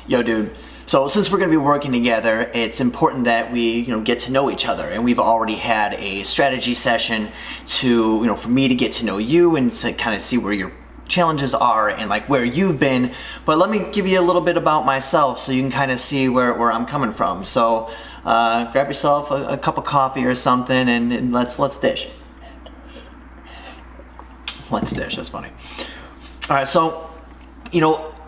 Yo, dude. So since we're going to be working together, it's important that we, get to know each other. And we've already had a strategy session to, for me to get to know you and to kind of see where your challenges are and like where you've been. But let me give you a little bit about myself so you can kind of see where I'm coming from. So grab yourself a cup of coffee or something and let's dish. Let's dish. That's funny. All right. So,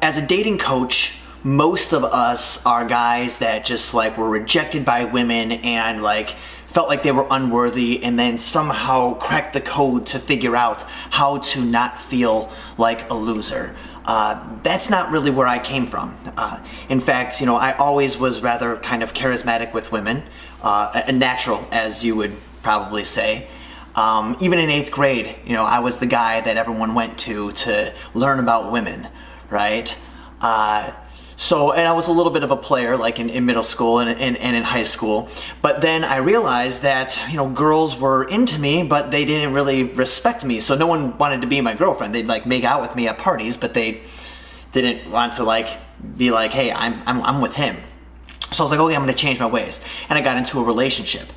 as a dating coach, most of us are guys that just like were rejected by women and like felt like they were unworthy, and then somehow cracked the code to figure out how to not feel like a loser. That's not really where I came from. In fact, I always was rather kind of charismatic with women, a natural, as you would probably say. Even in 8th grade, I was the guy that everyone went to learn about women, right? And I was a little bit of a player, like in middle school and in high school. But then I realized that, girls were into me, but they didn't really respect me. So no one wanted to be my girlfriend. They'd like make out with me at parties, but they didn't want to like be like, hey, I'm with him. So I was like, okay, I'm gonna change my ways. And I got into a relationship.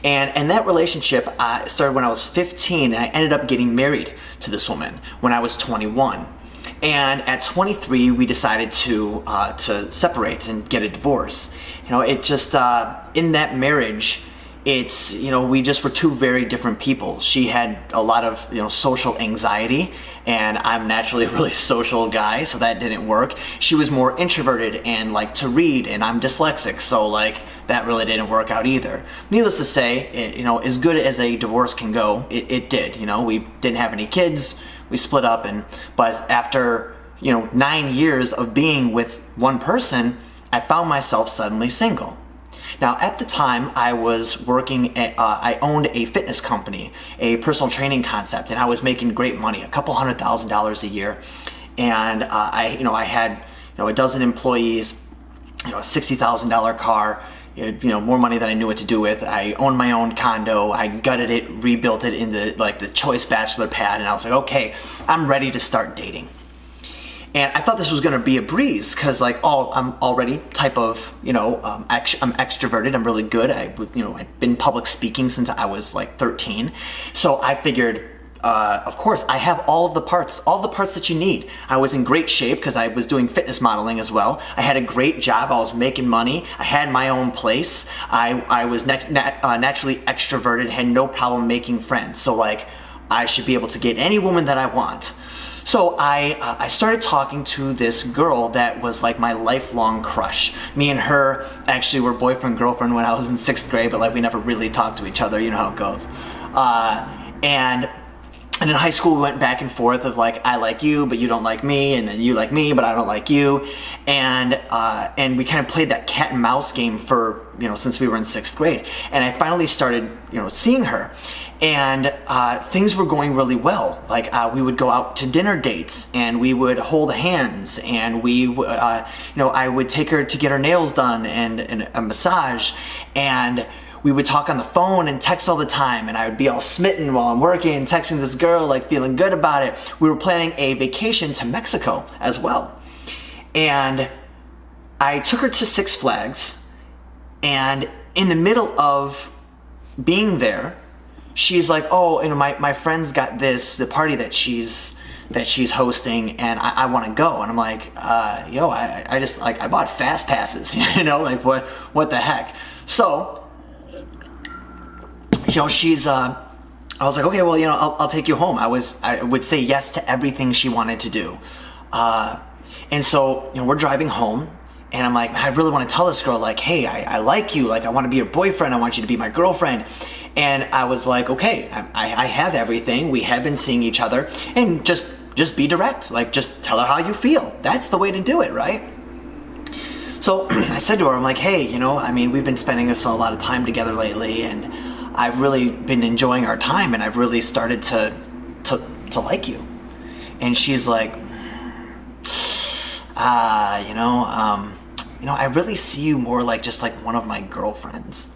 And that relationship started when I was 15, and I ended up getting married to this woman when I was 21. And at 23, we decided to separate and get a divorce. It just, in that marriage, it's, we just were two very different people. She had a lot of, social anxiety, and I'm naturally a really social guy, so that didn't work. She was more introverted and liked to read, and I'm dyslexic, so like that really didn't work out either. Needless to say, as good as a divorce can go, it did. We didn't have any kids. We split up, but after 9 years of being with one person, I found myself suddenly single. Now, at the time, I was working at, I owned a fitness company, a personal training concept, and I was making great money, a couple $100,000 a year. And I had a dozen employees, a $60,000 car. More money than I knew what to do with. I owned my own condo. I gutted it, rebuilt it into like the choice bachelor pad, and I was like, okay, I'm ready to start dating. And I thought this was gonna be a breeze, cause like, I'm already type of, I'm extroverted. I'm really good. I've been public speaking since I was like 13. So I figured, of course, I have all the parts that you need. I was in great shape because I was doing fitness modeling as well. I had a great job. I was making money. I had my own place. I was naturally extroverted, had no problem making friends. So like, I should be able to get any woman that I want. So I started talking to this girl that was like my lifelong crush. Me and her actually were boyfriend-girlfriend when I was in 6th grade, but like we never really talked to each other. You know how it goes. And in high school, we went back and forth of like, I like you, but you don't like me, and then you like me, but I don't like you. And we kind of played that cat and mouse game for, since we were in 6th grade. And I finally started, seeing her. And things were going really well. Like we would go out to dinner dates, and we would hold hands, and I would take her to get her nails done and a massage, and we would talk on the phone and text all the time, and I would be all smitten while I'm working and texting this girl, like feeling good about it. We were planning a vacation to Mexico as well. And I took her to Six Flags, and in the middle of being there, she's like, oh, my friend's got the party that she's hosting, and I want to go. And I'm like, I just like, I bought fast passes, like what the heck? So, she's, I was like, okay, well, I'll take you home. I would say yes to everything she wanted to do. And so, we're driving home, and I'm like, I really want to tell this girl, like, hey, I like you. Like, I want to be your boyfriend. I want you to be my girlfriend. And I was like, okay, I have everything. We have been seeing each other, and just be direct. Like, just tell her how you feel. That's the way to do it, right? So I said to her, I'm like, hey, we've been spending a lot of time together lately, and I've really been enjoying our time, and I've really started to like you. And she's like, I really see you more like just like one of my girlfriends.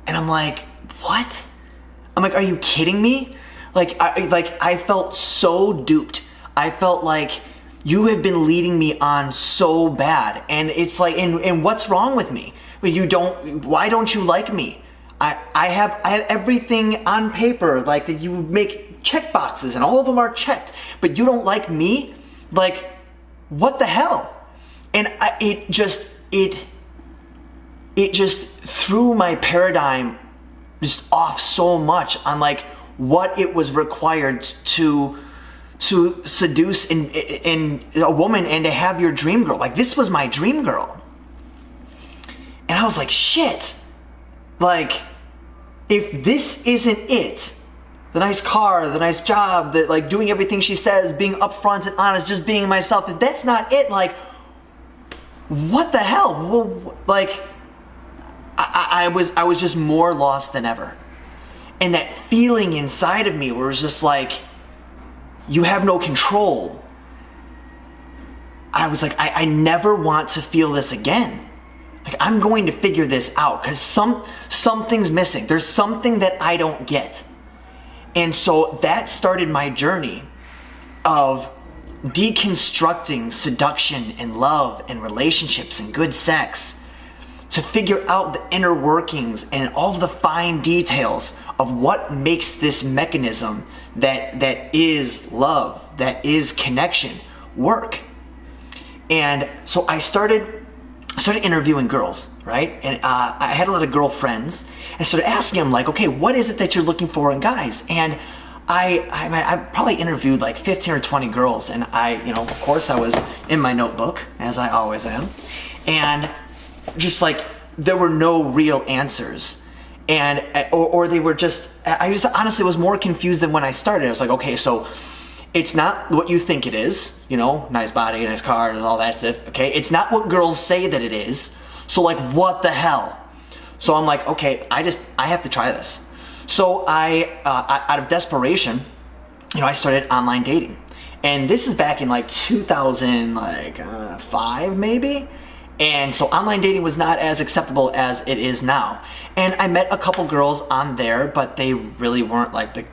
And I'm like, what? I'm like, are you kidding me? Like I felt so duped. I felt like you have been leading me on so bad. And it's like, and what's wrong with me? Why don't you like me? I have everything on paper, like that you make check boxes and all of them are checked, but you don't like me? Like, what the hell? And it just threw my paradigm just off so much on like what it was required to seduce in a woman and to have your dream girl. Like, this was my dream girl. And I was like, shit. Like, if this isn't it, the nice car, the nice job, the, like, doing everything she says, being upfront and honest, just being myself, if that's not it, like, what the hell? Well, like, I was just more lost than ever. And that feeling inside of me where it was just like, you have no control. I was like, I never want to feel this again. Like, I'm going to figure this out because something's missing. There's something that I don't get. And so that started my journey of deconstructing seduction and love and relationships and good sex to figure out the inner workings and all the fine details of what makes this mechanism that is love, that is connection, work. And so I started interviewing girls, right? And I had a lot of girlfriends. And I started asking them, like, okay, what is it that you're looking for in guys? And I probably interviewed like 15 or 20 girls. And of course I was in my notebook, as I always am. And just like, there were no real answers. And, or they were just, I just honestly was more confused than when I started. I was like, okay, so it's not what you think it is, nice body, nice car, and all that stuff, okay? It's not what girls say that it is. So like, what the hell? So I'm like, okay, I have to try this. So I out of desperation, I started online dating. And this is back in like 2005 maybe. And so online dating was not as acceptable as it is now. And I met a couple girls on there, but they really weren't like the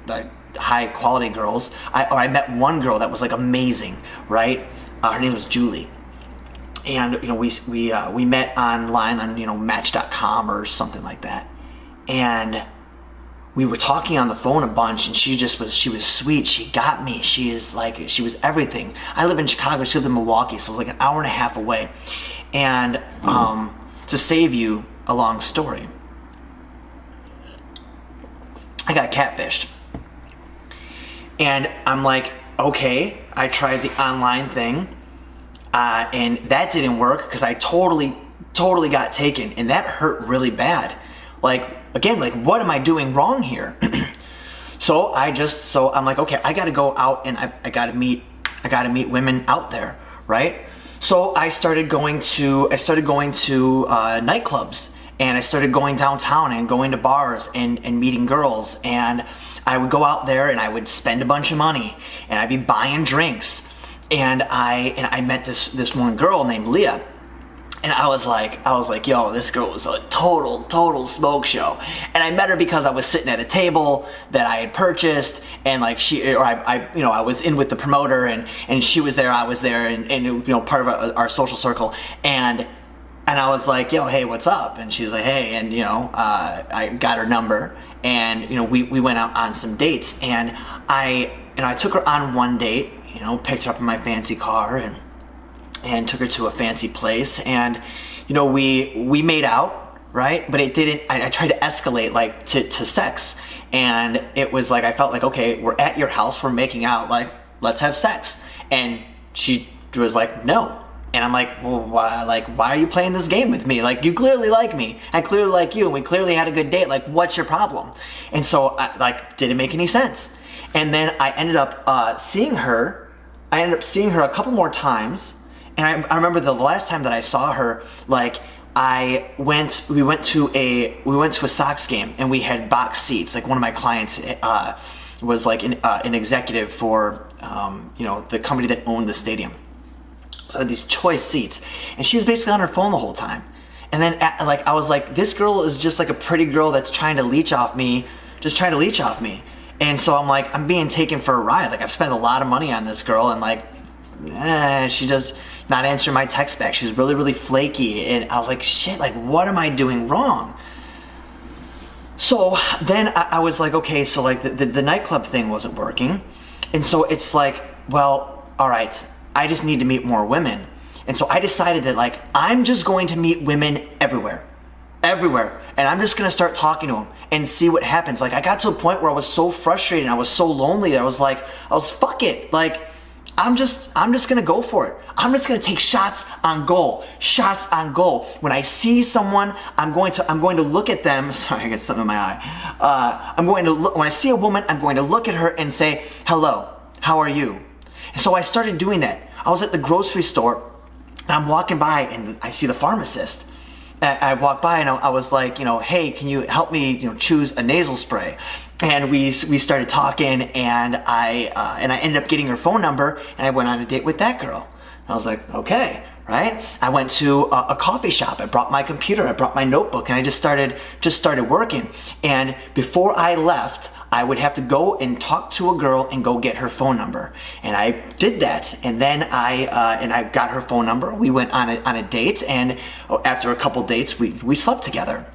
high quality girls. I met one girl that was like amazing, right? Her name was Julie. And we met online on Match.com or something like that. And we were talking on the phone a bunch, and she was sweet. She got me. She was everything. I live in Chicago. She lived in Milwaukee, so it was like an hour and a half away. And to save you a long story, I got catfished. And I'm like, okay, I tried the online thing, and that didn't work because I totally got taken, and that hurt really bad. Like, again, like, what am I doing wrong here? So I'm like, okay, I got to go out and I got to meet women out there, right? So I started going to nightclubs, and I started going downtown and going to bars and meeting girls, and I would go out there and I would spend a bunch of money, and I'd be buying drinks, and I met this one girl named Leah. And I was like, yo, this girl was a total smoke show. And I met her because I was sitting at a table that I had purchased, and like I was in with the promoter, and she was there, I was there, and part of our social circle, and I was like, yo, hey, what's up? And she's like, hey, and I got her number, and we went out on some dates, and I took her on one date, picked her up in my fancy car, and took her to a fancy place, and we made out, right? But it didn't. I tried to escalate like to sex, and it was like, I felt like, okay, we're at your house, we're making out, like, let's have sex. And she was like, no. And I'm like, well, why are you playing this game with me? Like, you clearly like me, I clearly like you, and we clearly had a good date. Like, what's your problem? And so didn't make any sense. And then I ended up seeing her. I ended up seeing her a couple more times. And I remember the last time that I saw her, like, we went to a Sox game, and we had box seats. Like, one of my clients was like an executive for the company that owned the stadium. So I had these choice seats, and she was basically on her phone the whole time. And then I was like, this girl is just like a pretty girl that's trying to leech off me. And so I'm like, I'm being taken for a ride. Like, I've spent a lot of money on this girl, and like, she does not answer my text back. She was really, really flaky. And I was like, shit, like, what am I doing wrong? So then I was like, okay, so like the nightclub thing wasn't working. And so it's like, well, all right, I just need to meet more women. And so I decided that like, I'm just going to meet women everywhere. And I'm just gonna start talking to them and see what happens. Like I got to a point where I was so frustrated and I was so lonely that I was fuck it. Like, I'm just gonna go for it. I'm just gonna take shots on goal. When I see someone, I'm going to look at them. Sorry, I got something in my eye. When I see a woman, I'm going to look at her and say, hello, how are you? And so I started doing that. I was at the grocery store and I'm walking by and I see the pharmacist. I walked by and I was like, hey, can you help me, choose a nasal spray? And we started talking, and I ended up getting her phone number, and I went on a date with that girl. And I was like, okay, right? I went to a coffee shop. I brought my computer, I brought my notebook, and I just started working. And before I left, I would have to go and talk to a girl and go get her phone number. And I did that. And then I got her phone number. We went on a date, and after a couple dates, we slept together.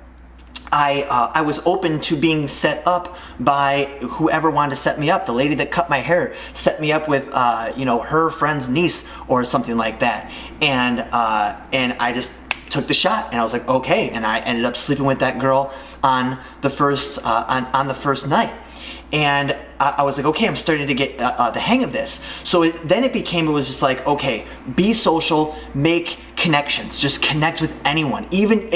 I was open to being set up by whoever wanted to set me up. The lady that cut my hair set me up with, her friend's niece or something like that. And I just took the shot, and I was like, okay. And I ended up sleeping with that girl on the first on the first night. And I was like, okay, I'm starting to get the hang of this. So then it was just like, okay, be social, make connections, just connect with anyone. Even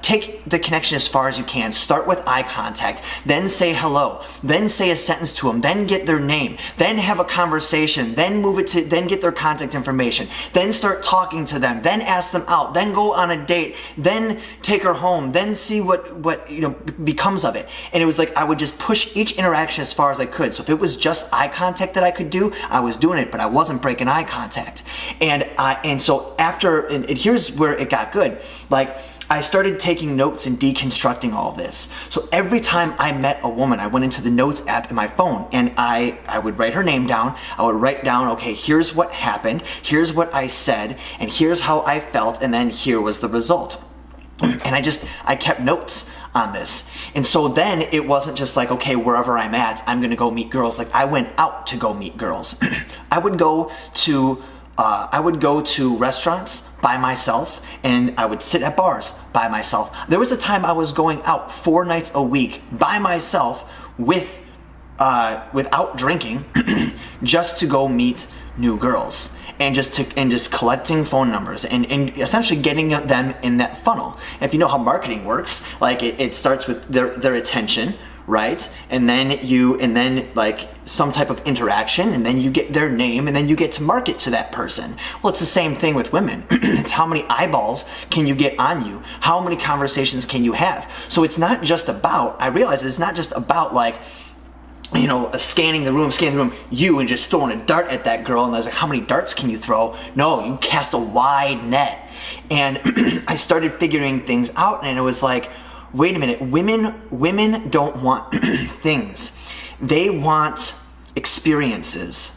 take the connection as far as you can. Start with eye contact, then say hello, then say a sentence to them, then get their name, then have a conversation, then then get their contact information, then start talking to them, then ask them out, then go on a date, then take her home, then see what becomes of it. And it was like I would just push each interaction as far as I could. So if it was just eye contact that I could do, I was doing it, but I wasn't breaking eye contact. And so after, and here's where it got good. Like, I started taking notes and deconstructing all of this. So every time I met a woman, I went into the notes app in my phone, and I would write her name down. I would write down, okay, here's what happened, here's what I said, and here's how I felt, and then here was the result. And I kept notes on this. And so then it wasn't just like, okay, wherever I'm at, I'm gonna go meet girls. Like, I went out to go meet girls. I would go to restaurants by myself, and I would sit at bars by myself. There was a time I was going out 4 nights a week by myself without drinking, just to go meet new girls. And just collecting phone numbers and essentially getting them in that funnel. And if you know how marketing works, like it starts with their attention, right? And then like some type of interaction, and then you get their name, and then you get to market to that person. Well, it's the same thing with women. It's how many eyeballs can you get on you? How many conversations can you have? So it's not just about, I realize it's not just about like, scanning the room, and just throwing a dart at that girl. And I was like, how many darts can you throw? No, you cast a wide net. And I started figuring things out, and it was like, wait a minute, women don't want things. They want experiences.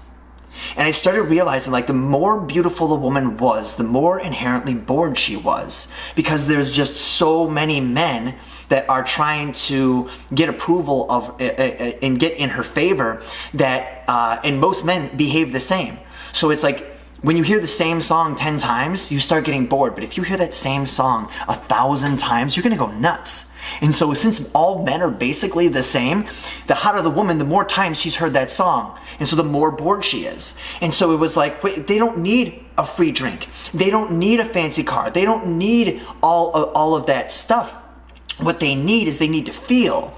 And I started realizing, like, the more beautiful a woman was, the more inherently bored she was, because there's just so many men that are trying to get approval of and get in her favor that and most men behave the same. So it's like, when you hear the same song 10 times, you start getting bored. But if you hear that same song 1,000 times, you're gonna go nuts. And so since all men are basically the same, the hotter the woman, the more times she's heard that song. And so the more bored she is. And so it was like, wait, they don't need a free drink. They don't need a fancy car. They don't need all of that stuff. What they need is they need to feel.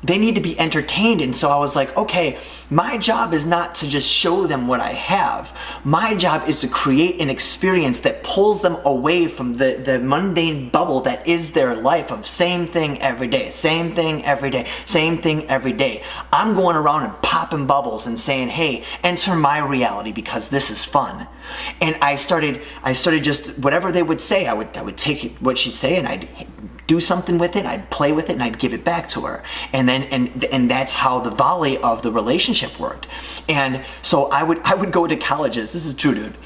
They need to be entertained. And so I was like, okay, my job is not to just show them what I have. My job is to create an experience that pulls them away from the mundane bubble that is their life of same thing every day, same thing every day, same thing every day. I'm going around and popping bubbles and saying, hey, enter my reality because this is fun. And I started just, whatever they would say, I would take what she'd say and I'd do something with it, I'd play with it, and I'd give it back to her. And then and that's how the volley of the relationship worked. And so I would go to colleges. This is true, dude.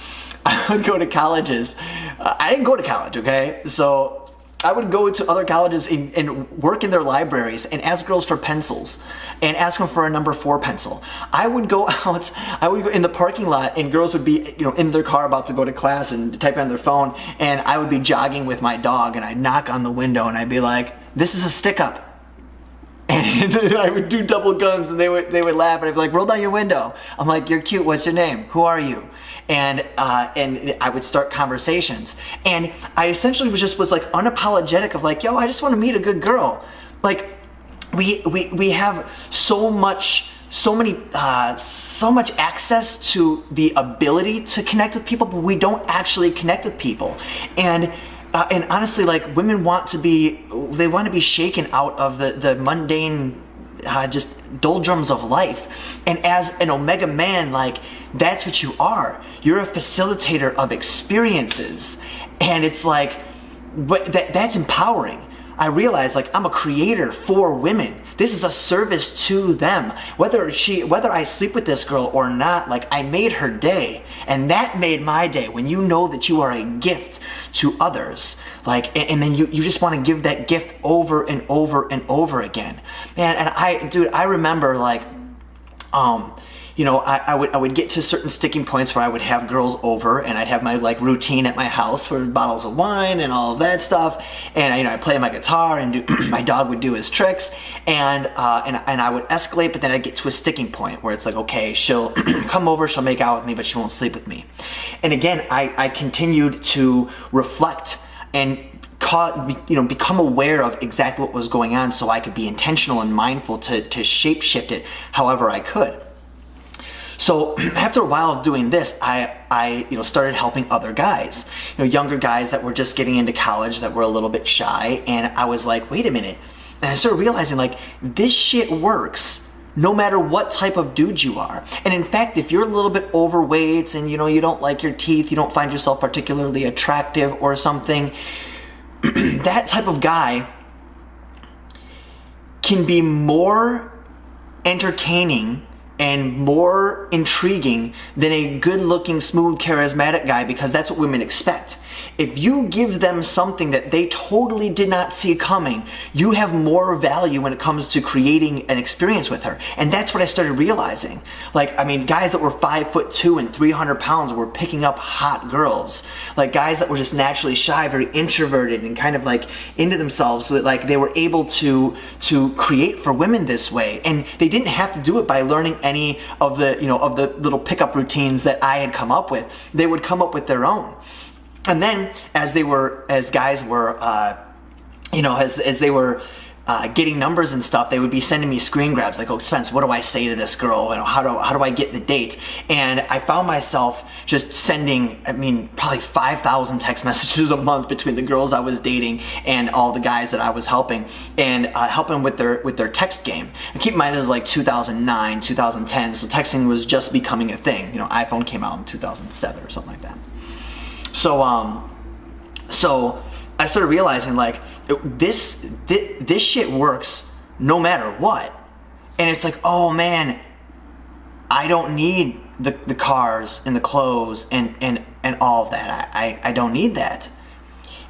I would go to colleges. I didn't go to college, okay? So I would go to other colleges and work in their libraries and ask girls for pencils and ask them for a number 4 pencil. I would go in the parking lot, and girls would be, in their car about to go to class and typing on their phone, and I would be jogging with my dog, and I'd knock on the window and I'd be like, "This is a stick up." And then I would do double guns, and they would laugh, and I'd be like, "Roll down your window." I'm like, "You're cute. What's your name? Who are you?" And I would start conversations, and I essentially was like unapologetic of like, "Yo, I just want to meet a good girl." Like we have so much access to the ability to connect with people, but we don't actually connect with people. And honestly, like, women want to be shaken out of the mundane, just doldrums of life. And as an Omega man, like, that's what you are. You're a facilitator of experiences. And it's like, but that's empowering. I realize, like, I'm a creator for women. This is a service to them. Whether I sleep with this girl or not, like, I made her day, and that made my day. When you know that you are a gift to others, like, and then you just want to give that gift over and over and over again. Man, and I remember, like, I would get to certain sticking points where I would have girls over, and I'd have my, like, routine at my house for bottles of wine and all of that stuff, and I'd play my guitar and my dog would do his tricks, and I would escalate, but then I'd get to a sticking point where it's like, okay, she'll come over, she'll make out with me, but she won't sleep with me. And again, I continued to reflect and become aware of exactly what was going on, so I could be intentional and mindful to shape shift it however I could. So after a while of doing this, I started helping other guys, younger guys that were just getting into college, that were a little bit shy, and I was like, wait a minute. And I started realizing, like, this shit works no matter what type of dude you are. And in fact, if you're a little bit overweight and you don't like your teeth, you don't find yourself particularly attractive or something, that type of guy can be more entertaining and more intriguing than a good-looking, smooth, charismatic guy, because that's what women expect. If you give them something that they totally did not see coming, you have more value when it comes to creating an experience with her. And that's what I started realizing. Like, I mean, guys that were 5'2" and 300 pounds were picking up hot girls. Like, guys that were just naturally shy, very introverted, and kind of like into themselves, so that, like, they were able to create for women this way. And they didn't have to do it by learning any of the little pickup routines that I had come up with. They would come up with their own. And then as they were getting numbers and stuff, they would be sending me screen grabs, like, "Oh, Spence, what do I say to this girl? How do I get the date?" And I found myself just sending, probably 5,000 text messages a month between the girls I was dating and all the guys that I was helping, and helping with their text game. And keep in mind, it was like 2009, 2010, so texting was just becoming a thing. iPhone came out in 2007 or something like that. So I started realizing, like, this shit works no matter what. And it's like, oh man, I don't need the cars and the clothes and all of that. I don't need that.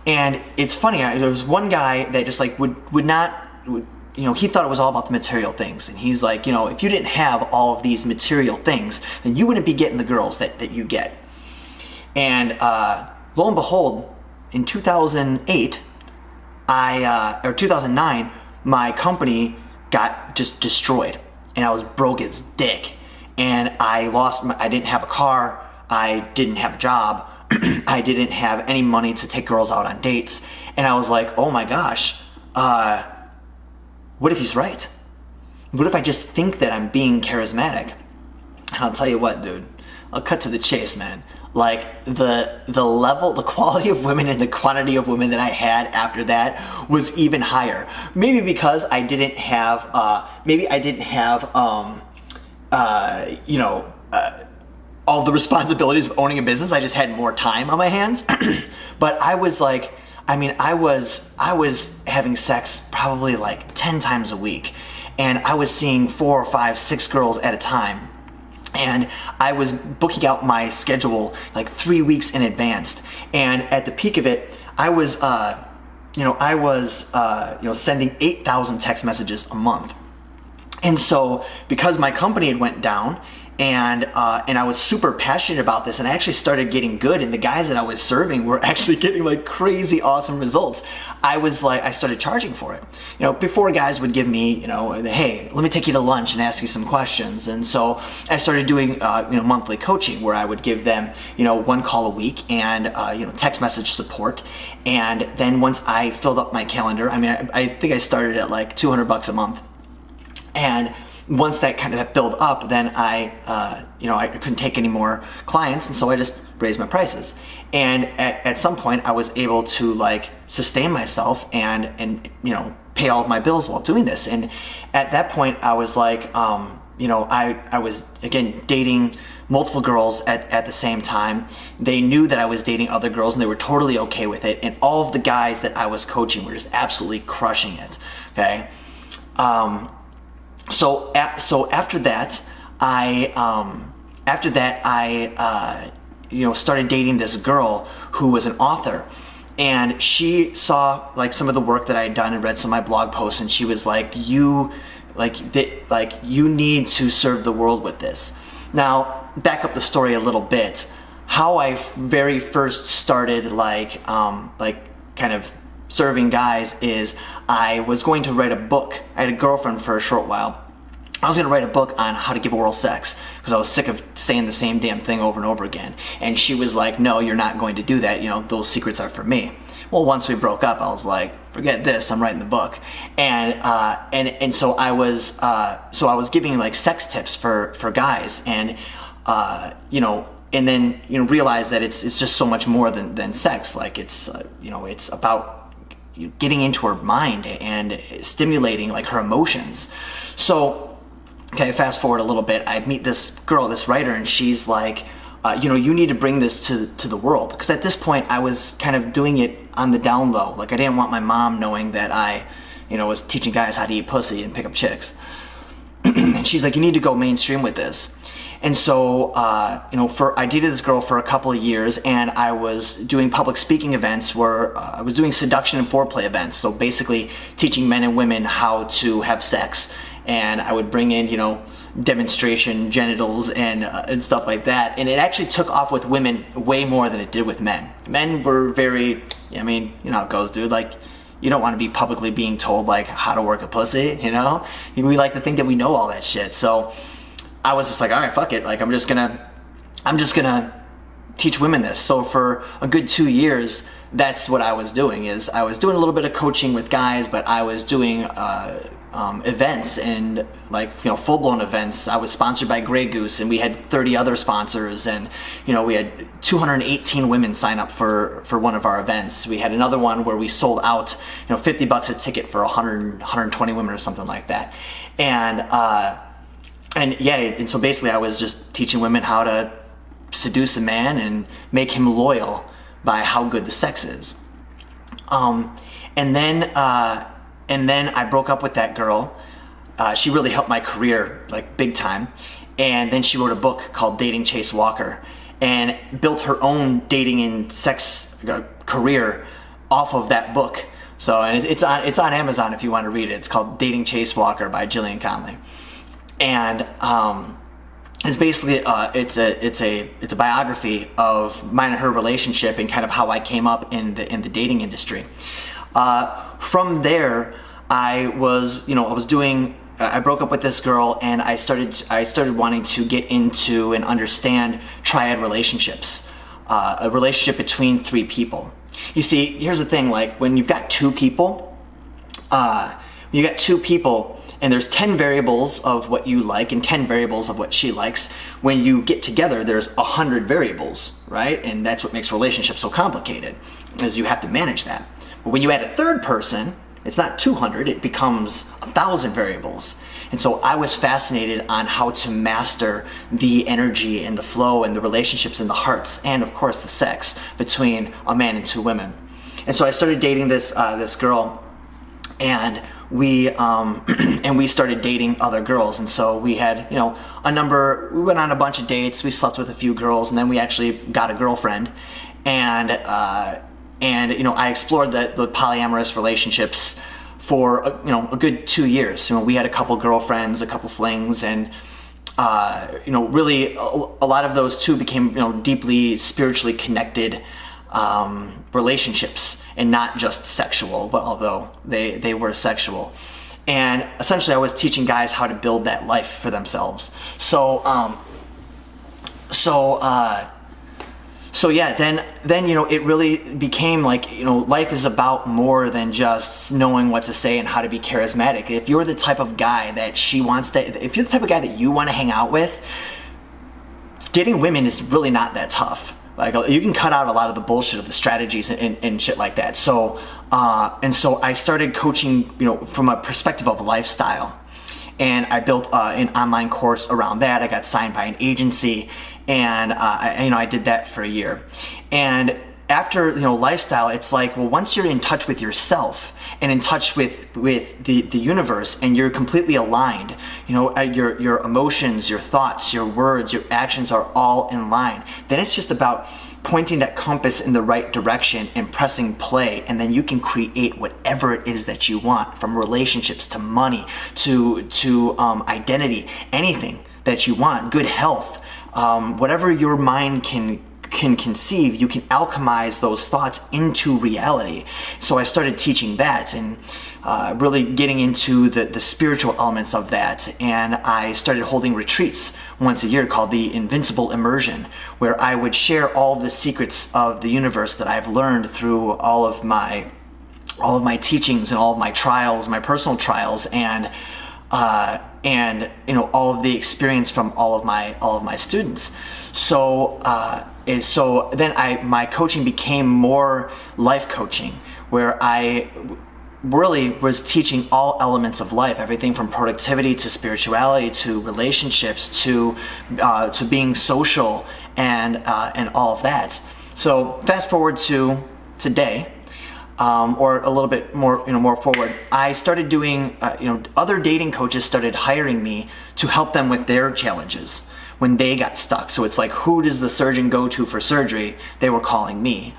And it's funny, there was one guy that just, like, would not, he thought it was all about the material things. And he's like, if you didn't have all of these material things, then you wouldn't be getting the girls that you get. And lo and behold, in 2008, 2009, my company got just destroyed, and I was broke as dick. And I didn't have a car, I didn't have a job, I didn't have any money to take girls out on dates. And I was like, oh my gosh, what if he's right? What if I just think that I'm being charismatic? And I'll tell you what, dude, I'll cut to the chase, man. Like, the level, the quality of women and the quantity of women that I had after that was even higher. Maybe because I didn't have, all the responsibilities of owning a business. I just had more time on my hands. But I was like, I mean, I was having sex probably like 10 times a week, and I was seeing 4 or 5, 6 girls at a time. And I was booking out my schedule like 3 weeks in advance. And at the peak of it, I was, sending 8,000 text messages a month. And so because my company had went down, and I was super passionate about this, and I actually started getting good, and the guys that I was serving were actually getting like crazy awesome results. I started charging for it. Before guys would give me, hey, let me take you to lunch and ask you some questions. And so I started doing, monthly coaching where I would give them, 1 call a week and, text message support. And then once I filled up my calendar, I think I started at like $200 a month. And once that built up, then I couldn't take any more clients, and so I just raised my prices. And at some point, I was able to like sustain myself and pay all of my bills while doing this. And at that point, I was like, I was again dating multiple girls at the same time. They knew that I was dating other girls, and they were totally okay with it. And all of the guys that I was coaching were just absolutely crushing it. Okay. So after that, I started dating this girl who was an author, and she saw like some of the work that I had done and read some of my blog posts, and she was like, you need to serve the world with this. Now, back up the story a little bit. How I very first started kind of serving guys is I was going to write a book. I had a girlfriend for a short while. I was going to write a book on how to give oral sex because I was sick of saying the same damn thing over and over again. And she was like, no, you're not going to do that. Those secrets are for me. Well, once we broke up, I was like, forget this, I'm writing the book. And so I was giving like sex tips for guys, and and then realize that it's just so much more than sex. Like it's about getting into her mind and stimulating like her emotions. So, okay, fast forward a little bit. I meet this girl, this writer, and she's like, you need to bring this to the world. Because at this point, I was kind of doing it on the down low. Like I didn't want my mom knowing that I, was teaching guys how to eat pussy and pick up chicks. And she's like, you need to go mainstream with this. And so, I dated this girl for a couple of years, and I was doing public speaking events where I was doing seduction and foreplay events. So basically teaching men and women how to have sex. And I would bring in, demonstration genitals and stuff like that. And it actually took off with women way more than it did with men. Men were very, you know how it goes, dude. Like, you don't want to be publicly being told like how to work a pussy, We like to think that we know all that shit. So I was just like, all right, fuck it. Like, I'm just gonna teach women this. So for a good 2 years, that's what I was doing. Is I was doing a little bit of coaching with guys, but I was doing events and full-blown events. I was sponsored by Grey Goose, and we had 30 other sponsors, and we had 218 women sign up for one of our events. We had another one where we sold out $50 a ticket for 120 women or something like that. And so basically I was just teaching women how to seduce a man and make him loyal by how good the sex is. And then I broke up with that girl. She really helped my career like big time. And then she wrote a book called Dating Chase Walker, and built her own dating and sex career off of that book. So, and it's on Amazon if you want to read it. It's called Dating Chase Walker by Jillian Conley. And it's basically it's a biography of mine and her relationship and kind of how I came up in the dating industry. From there, I broke up with this girl, and I started wanting to get into and understand triad relationships, a relationship between 3 people. You see, here's the thing: like when you've got 2 people, and there's 10 variables of what you like and 10 variables of what she likes. When you get together, there's 100 variables, right? And that's what makes relationships so complicated, is you have to manage that. But when you add a third person, it's not 200, it becomes 1,000 variables. And so I was fascinated on how to master the energy and the flow and the relationships and the hearts and of course the sex between a man and 2 women. And so I started dating this girl, and we started dating other girls. And so we had, we went on a bunch of dates, we slept with a few girls, and then we actually got a girlfriend. And I explored the polyamorous relationships for a good 2 years. We had a couple girlfriends, a couple flings, and really a lot of those too became deeply spiritually connected relationships, and not just sexual, but although they were sexual. And essentially I was teaching guys how to build that life for themselves. So yeah, then it really became like, life is about more than just knowing what to say and how to be charismatic. If you're the type of guy that if you're the type of guy that you want to hang out with, getting women is really not that tough. Like, you can cut out a lot of the bullshit of the strategies and shit like that. So I started coaching, from a perspective of lifestyle. And I built an online course around that. I got signed by an agency, and I did that for a year. And after lifestyle, it's like, well, once you're in touch with yourself and in touch with the universe, and you're completely aligned, your emotions, your thoughts, your words, your actions are all in line, then it's just about pointing that compass in the right direction and pressing play, and then you can create whatever it is that you want, from relationships to money to identity, anything that you want, good health, whatever your mind can conceive, you can alchemize those thoughts into reality. So I started teaching that, and really getting into the spiritual elements of that. And I started holding retreats once a year called the Invincible Immersion, where I would share all the secrets of the universe that I've learned through all of my teachings and all of my trials, my personal trials, and all of the experience from all of my students. So then my coaching became more life coaching, where I really was teaching all elements of life, everything from productivity to spirituality to relationships to being social and all of that. So fast forward to today, or a little bit more forward, I started doing, other dating coaches started hiring me to help them with their challenges when they got stuck. So it's like, who does the surgeon go to for surgery? They were calling me.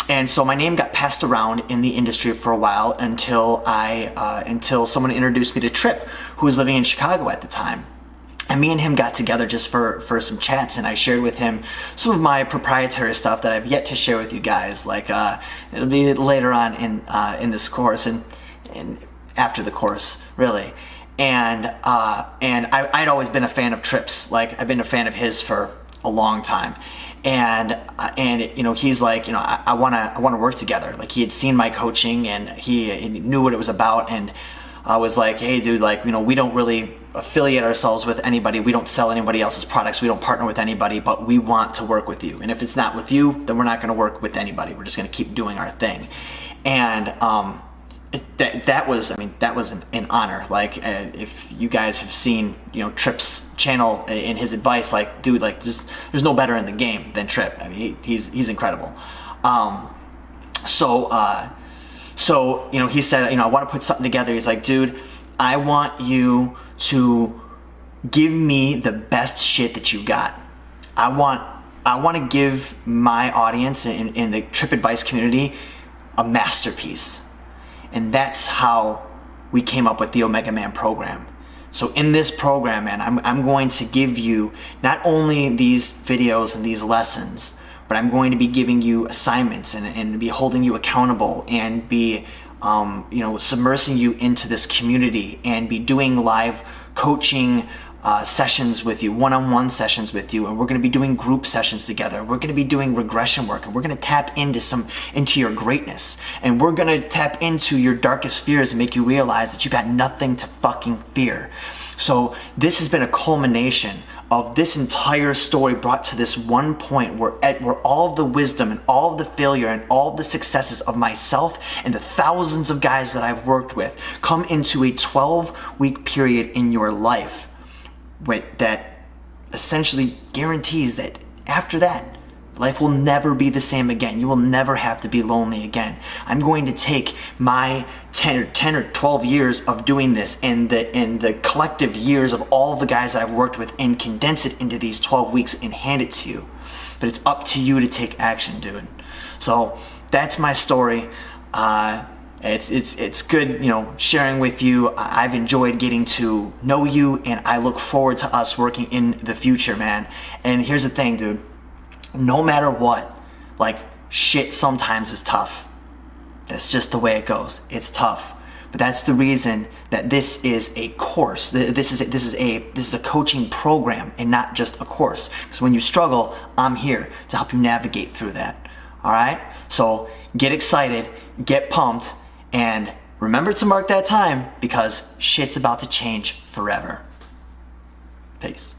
And so my name got passed around in the industry for a while until someone introduced me to Tripp, who was living in Chicago at the time. And me and him got together just for some chats, and I shared with him some of my proprietary stuff that I've yet to share with you guys. Like, it'll be later on in this course and after the course, really. And I'd always been a fan of Tripp's. Like, I've been a fan of his for a long time. And he's like, I want to work together. Like, he had seen my coaching, and he knew what it was about, and I was like, hey dude, like, we don't really affiliate ourselves with anybody. We don't sell anybody else's products. We don't partner with anybody, but we want to work with you. And if it's not with you, then we're not going to work with anybody. We're just going to keep doing our thing. And that was an honor. Like, if you guys have seen, Tripp's channel and his advice, like, dude, like, there's no better in the game than Tripp. I mean, he's incredible. So he said, I want to put something together. He's like, dude, I want you to give me the best shit that you got. I want to give my audience in the Tripp advice community a masterpiece. And that's how we came up with the Omega Man program. So in this program, man, I'm going to give you not only these videos and these lessons, but I'm going to be giving you assignments and be holding you accountable, and be submersing you into this community, and be doing live coaching sessions with you, one-on-one sessions with you, and we're going to be doing group sessions together. We're going to be doing regression work, and we're going to tap into your greatness, and we're going to tap into your darkest fears and make you realize that you got nothing to fucking fear. So this has been a culmination of this entire story brought to this one point where all of the wisdom and all of the failure and all of the successes of myself and the thousands of guys that I've worked with come into a 12-week period in your life that essentially guarantees that after that, Life will never be the same again. You will never have to be lonely again. I'm going to take my 10 or 12 years of doing this and the collective years of all the guys that I've worked with and condense it into these 12 weeks and hand it to you. But it's up to you to take action, dude. So that's my story. It's good, sharing with you. I've enjoyed getting to know you, and I look forward to us working in the future, man. And here's the thing, dude. No matter what, shit sometimes is tough. That's just the way it goes. It's tough. But that's the reason that this is a course. This is a coaching program and not just a course. Because when you struggle, I'm here to help you navigate through that. All right? So get excited, get pumped, and remember to mark that time because shit's about to change forever. Peace.